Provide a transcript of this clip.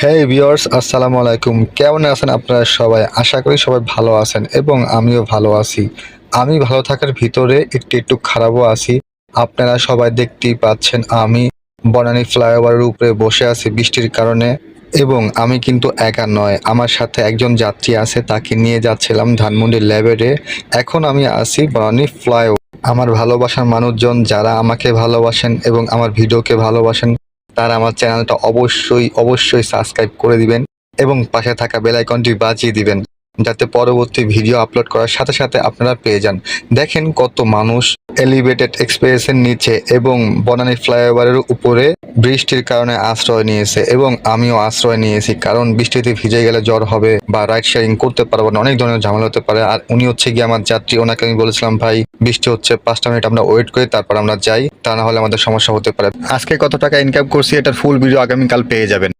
হেই viewers, আসসালামু আলাইকুম। কেমন আছেন আপনারা সবাই? আশা করি সবাই ভালো আছেন এবং আমিও ভালো আছি। আমি ভালো থাকার ভিতরে একটু খারাপও আছি। আপনারা সবাই দেখতেই পাচ্ছেন আমি বনানী ফ্লাইওভারের উপরে বসে আছি বৃষ্টির কারণে, এবং আমি কিন্তু একা নয়, আমার সাথে একজন যাত্রী আছে, তাকে নিয়ে যাচ্ছিলাম ধানমন্ডি ল্যাবেরে। এখন আমি আছি বনানী ফ্লাইওভার। আমার ভালোবাসার মানুষজন যারা আমাকে ভালোবাসেন এবং আমার ভিডিওকে ভালোবাসেন, তারা আমার চ্যানেলটা অবশ্যই সাবস্ক্রাইব করে দিবেন এবং পাশে থাকা বেল আইকনটি বাজিয়ে দিবেন, যাতে পরবর্তী ভিডিও আপলোড করার সাথে সাথে আপনারা পেয়ে যান। দেখেন কত মানুষ এলিভেটেড এক্সপ্রেসের নিচে এবং বনানী ফ্লাইওভারের উপরে বৃষ্টির কারণে আশ্রয় নিয়েছে, এবং আমিও আশ্রয় নিয়েছি, কারণ বৃষ্টিতে ভিজে গেলে জ্বর হবে বা রাইড শেয়ারিং করতে পারবো না, অনেক ধরনের ঝামেলা হতে পারে। আর উনি হচ্ছে গিয়ে আমার যাত্রী, ওনাকে আমি বলেছিলাম ভাই বৃষ্টি হচ্ছে, 5টা মিনিট আমরা ওয়েট করি, তারপর আমরা যাই, তা না হলে আমাদের সমস্যা হতে পারে। আজকে কত টাকা ইনকাম করছি এটার ফুল ভিডিও আগামীকাল পেয়ে যাবেন।